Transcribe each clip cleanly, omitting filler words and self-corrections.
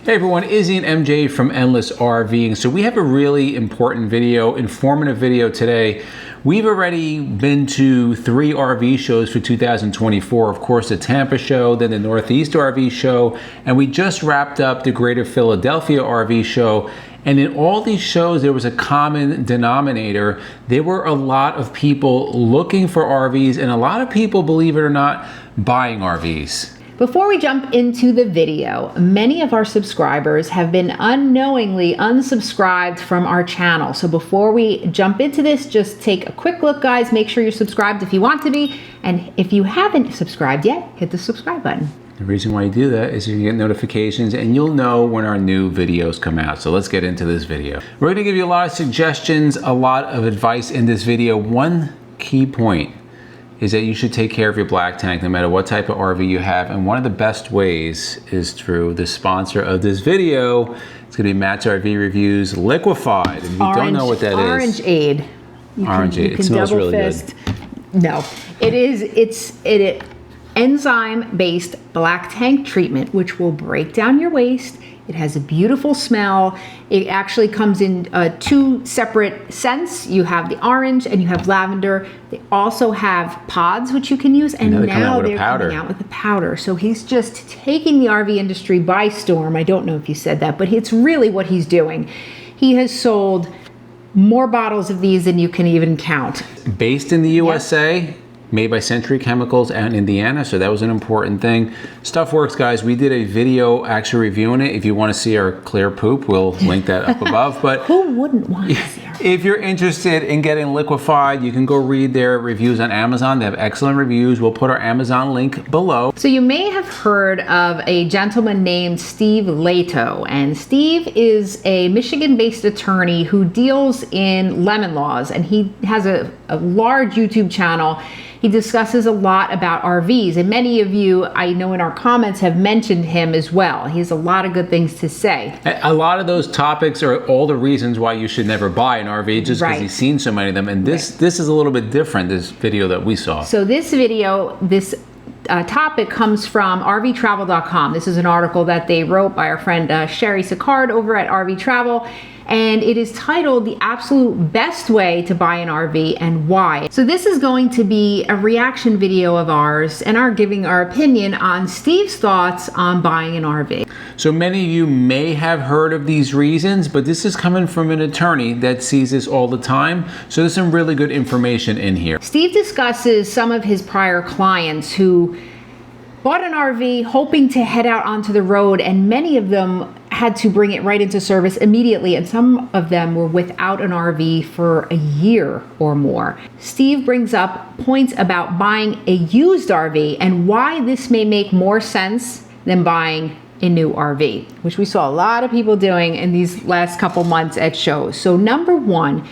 Hey everyone, Izzy and MJ from Endless RVing. So we have a really important video, informative video today. We've already been to 3 RV shows for 2024. Of course, the Tampa show, then the Northeast RV show, and we just wrapped up the Greater Philadelphia RV show. And in all these shows, there was a common denominator. There were a lot of people looking for RVs and a lot of people, believe it or not, buying RVs. Before we jump into the video, many of our subscribers have been unknowingly unsubscribed from our channel. So before we jump into this, just take a quick look, guys. Make sure you're subscribed if you want to be. And if you haven't subscribed yet, hit the subscribe button. The reason why you do that is you get notifications and you'll know when our new videos come out. So let's get into this video. We're gonna give you a lot of suggestions, a lot of advice in this video. One key point is that you should take care of your black tank no matter what type of RV you have. And one of the best ways is through the sponsor of this video. It's gonna be Matt's RV Reviews Liquified. If you don't know what that is. Orange Aid. Orange Aid, it smells really good. No, it's enzyme-based black tank treatment, which will break down your waste. It has a beautiful smell. It actually comes in 2 separate scents. You have the orange and you have lavender. They also have pods, which you can use. And now they're coming out with the powder. So he's just taking the RV industry by storm. I don't know if you said that, but it's really what he's doing. He has sold more bottles of these than you can even count. Based in the USA. Yep. Made by Century Chemicals out in Indiana, so that was an important thing. Stuff works, guys. We did a video actually reviewing it. If you want to see our clear poop, we'll link that up above. But who wouldn't want to see our if you're interested in getting Liquified, you can go read their reviews on Amazon. They have excellent reviews. We'll put our Amazon link below. So you may have heard of a gentleman named Steve Lato, and Steve is a Michigan-based attorney who deals in lemon laws, and he has a large YouTube channel. He discusses a lot about RVs, and many of you, I know in our comments, have mentioned him as well. He has a lot of good things to say. A lot of those topics are all the reasons why you should never buy an RV, just because he's seen so many of them. And this is a little bit different, this video that we saw. So this video, this topic comes from RVtravel.com. This is an article that they wrote by our friend Sherry Sicard over at RV Travel. And it is titled The Absolute Best Way to Buy an RV and Why. So this is going to be a reaction video of ours and our giving our opinion on Steve's thoughts on buying an RV. So many of you may have heard of these reasons, but this is coming from an attorney that sees this all the time. So there's some really good information in here. Steve discusses some of his prior clients who bought an RV hoping to head out onto the road, and many of them had to bring it right into service immediately, and some of them were without an RV for a year or more. Steve brings up points about buying a used RV and why this may make more sense than buying a new RV, which we saw a lot of people doing in these last couple months at shows. So number one,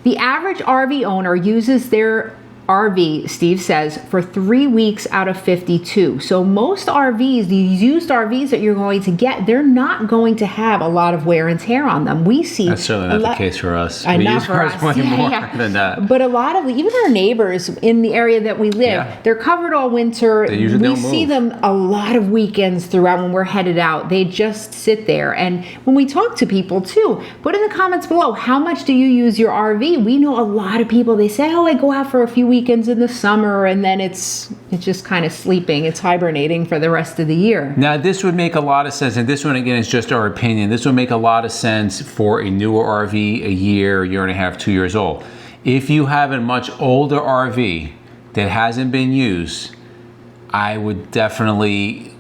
the average RV owner uses their RV, Steve says, for 3 weeks out of 52. So most RVs, these used RVs that you're going to get, they're not going to have a lot of wear and tear on them. We see that's certainly not the case for us. We use ours way more than that. But a lot of even our neighbors in the area that we live, they're covered all winter. They usually don't move. We see them a lot of weekends throughout when we're headed out. They just sit there. And when we talk to people too, put in the comments below, how much do you use your RV? We know a lot of people, they say, oh, I go out for a few weekends in the summer, and then it's just kind of sleeping. It's hibernating for the rest of the year. Now, this would make a lot of sense, and this one, again, is just our opinion. This would make a lot of sense for a newer RV, a year and a half, 2 years old. If you have a much older RV that hasn't been used, I would definitely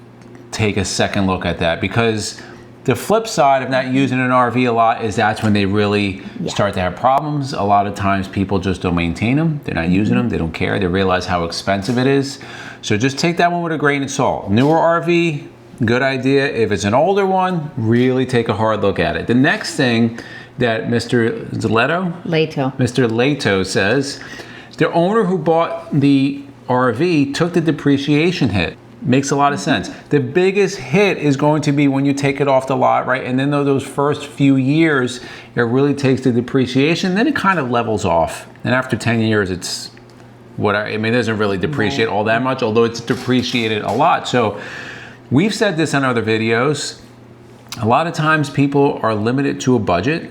take a second look at that, because the flip side of not using an RV a lot is that's when they really start to have problems. A lot of times people just don't maintain them. They're not using them. They don't care. They realize how expensive it is. So just take that one with a grain of salt. Newer RV, good idea. If it's an older one, really take a hard look at it. The next thing that Mr. Lato says, the owner who bought the RV took the depreciation hit. Makes a lot of sense. The biggest hit is going to be when you take it off the lot, right? And then those first few years, it really takes the depreciation. Then it kind of levels off. And after 10 years, it's it doesn't really depreciate all that much, although it's depreciated a lot. So we've said this in other videos. A lot of times people are limited to a budget,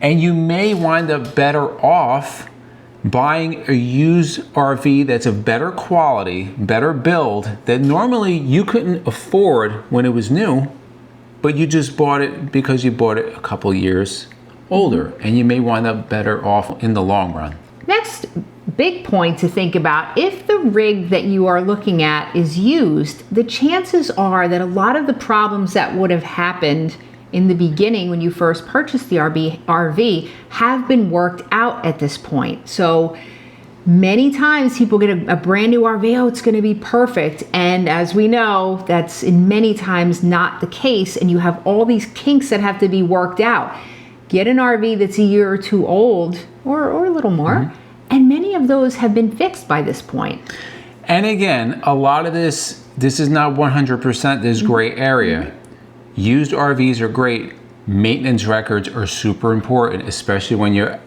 and you may wind up better off buying a used RV that's of better quality, better build, that normally you couldn't afford when it was new, but you just bought it because you bought it a couple years older, and you may wind up better off in the long run. Next big point to think about, if the rig that you are looking at is used, the chances are that a lot of the problems that would have happened in the beginning when you first purchased the RV have been worked out at this point. So many times people get a brand new RV, oh, it's going to be perfect. And as we know, that's in many times not the case. And you have all these kinks that have to be worked out. Get an RV that's a year or two old, or a little more, and many of those have been fixed by this point. And again, a lot of this is not 100% this gray area. Used RVs are great. Maintenance records are super important, especially when you're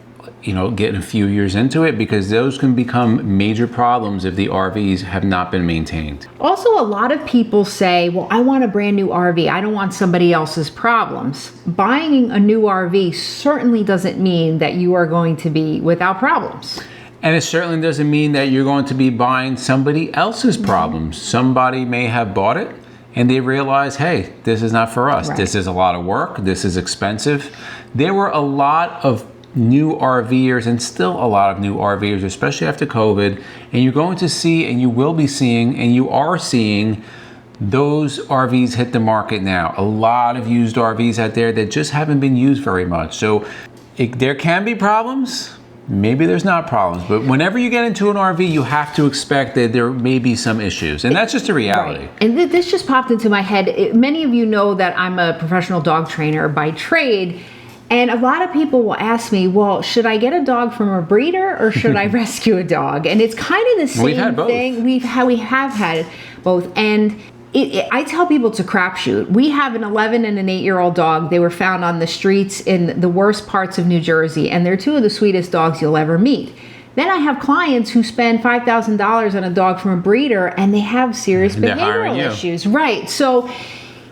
getting a few years into it, because those can become major problems if the RVs have not been maintained. Also, a lot of people say, well, I want a brand new RV. I don't want somebody else's problems. Buying a new RV certainly doesn't mean that you are going to be without problems. And it certainly doesn't mean that you're going to be buying somebody else's problems. Somebody may have bought it and they realize, hey, this is not for us. Right. This is a lot of work. This is expensive. There were a lot of new RVers, and still a lot of new RVers, especially after COVID, and you're going to see, and you will be seeing, and you are seeing those RVs hit the market now. A lot of used RVs out there that just haven't been used very much. So there can be problems. Maybe there's not problems, but whenever you get into an RV, you have to expect that there may be some issues, and that's just a reality. Right. And this just popped into my head. Many of you know that I'm a professional dog trainer by trade. And a lot of people will ask me, well, should I get a dog from a breeder or should I rescue a dog? And it's kind of the same thing. We have had both. And I tell people it's a crapshoot. We have an 11 and an 8-year-old dog. They were found on the streets in the worst parts of New Jersey. And they're two of the sweetest dogs you'll ever meet. Then I have clients who spend $5,000 on a dog from a breeder and they have serious behavioral issues. Right. So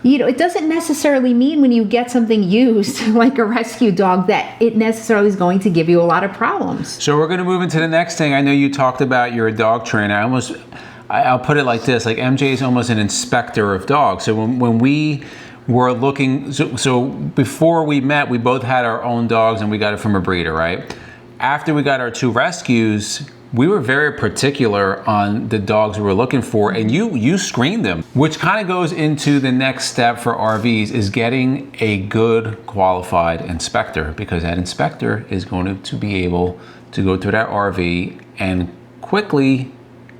it doesn't necessarily mean when you get something used, like a rescue dog, that it necessarily is going to give you a lot of problems. So we're going to move into the next thing. I know you talked about you're a dog trainer. I'll put it like this, like MJ is almost an inspector of dogs. So when we were looking, so before we met, we both had our own dogs and we got it from a breeder, right? After we got our 2 rescues, we were very particular on the dogs we were looking for, and you screened them, which kind of goes into the next step for RVs, is getting a good qualified inspector, because that inspector is going to be able to go through that RV and quickly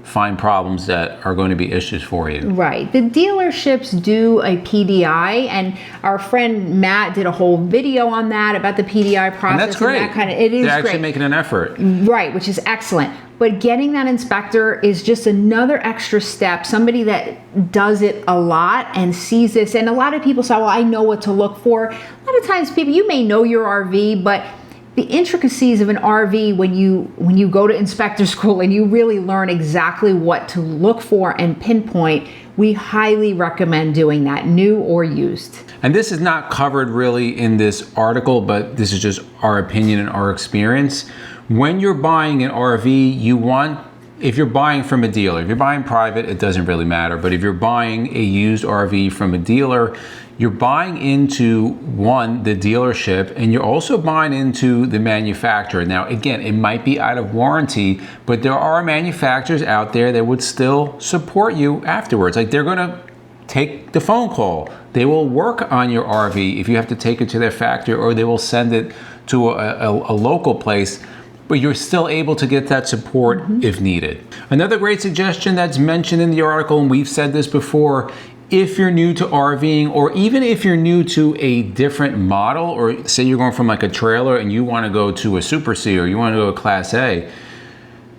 find problems that are going to be issues for you. Right. The dealerships do a PDI, and our friend Matt did a whole video on that, about the PDI process. And that's great. It is They're actually great. making an effort. Right, which is excellent. But getting that inspector is just another extra step. Somebody that does it a lot and sees this. And a lot of people say, well, I know what to look for. A lot of times people, you may know your RV, but the intricacies of an RV, when you go to inspector school and you really learn exactly what to look for and pinpoint, we highly recommend doing that, new or used. And this is not covered really in this article, but this is just our opinion and our experience. When you're buying an RV, if you're buying from a dealer, if you're buying private, it doesn't really matter. But if you're buying a used RV from a dealer, you're buying into, one, the dealership, and you're also buying into the manufacturer. Now, again, it might be out of warranty, but there are manufacturers out there that would still support you afterwards. Like, they're gonna take the phone call. They will work on your RV if you have to take it to their factory, or they will send it to a local place, but you're still able to get that support if needed. Another great suggestion that's mentioned in the article, and we've said this before, if you're new to RVing, or even if you're new to a different model, or say you're going from like a trailer and you want to go to a Super C, or you want to go to Class A,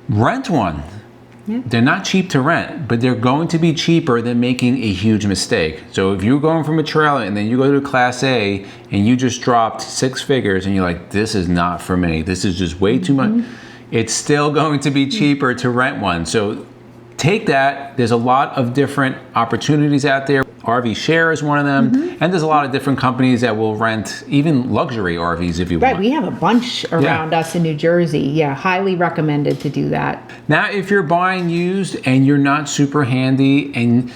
rent one. Yeah. They're not cheap to rent, but they're going to be cheaper than making a huge mistake. So if you're going from a trailer and then you go to a Class A and you just dropped 6 figures and you're like, this is not for me, this is just way too much, it's still going to be cheaper to rent one. So take that. There's a lot of different opportunities out there. RV Share is one of them. Mm-hmm. And there's a lot of different companies that will rent even luxury RVs if you Right, want. we have a bunch around us in New Jersey. Yeah, highly recommended to do that. Now, if you're buying used and you're not super handy, and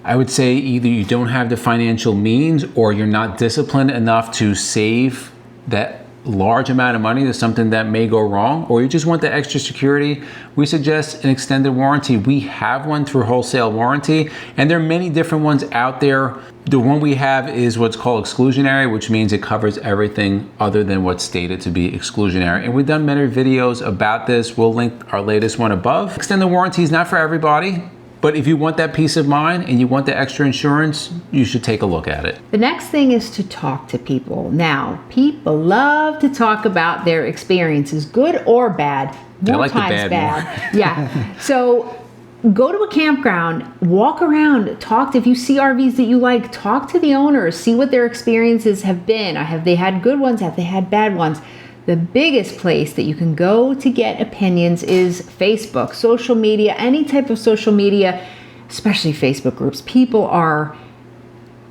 I would say either you don't have the financial means or you're not disciplined enough to save that large amount of money to something that may go wrong, or you just want the extra security, we suggest an extended warranty. We have one through wholesale warranty, and there are many different ones out there. The one we have is what's called exclusionary, which means it covers everything other than what's stated to be exclusionary. And we've done many videos about this. We'll link our latest one above. Extended warranty is not for everybody, but if you want that peace of mind and you want the extra insurance, you should take a look at it. The next thing is to talk to people. Now, people love to talk about their experiences, good or bad. They More like the times bad Yeah. So go to a campground, walk around, talk to, if you see RVs that you like, talk to the owners, see what their experiences have been. Have they had good ones? Have they had bad ones? The biggest place that you can go to get opinions is Facebook, social media, any type of social media, especially Facebook groups. People are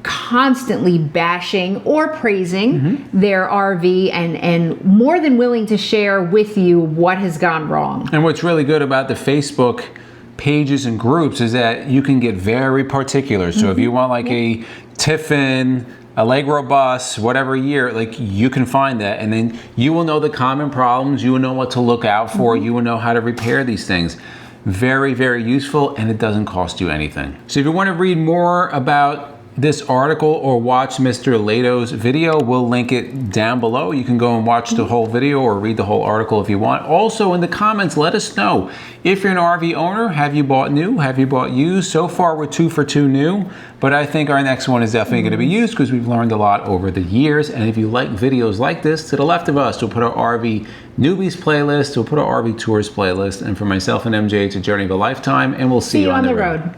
constantly bashing or praising their RV and more than willing to share with you what has gone wrong. And what's really good about the Facebook pages and groups is that you can get very particular. So if you want like a Tiffin, Allegro bus, whatever year, like you can find that, and then you will know the common problems, you will know what to look out for, you will know how to repair these things. Very, very useful, and it doesn't cost you anything. So if you want to read more about this article or watch Mr. Lato's video, we'll link it down below. You can go and watch the whole video or read the whole article if you want. Also in the comments, let us know if you're an RV owner, have you bought new, have you bought used? So far we're 2 for 2 new, but I think our next one is definitely going to be used because we've learned a lot over the years. And if you like videos like this, to the left of us, we'll put our RV newbies playlist, we'll put our RV tours playlist, and for myself and MJ, it's a journey of a lifetime, and we'll see you on the road.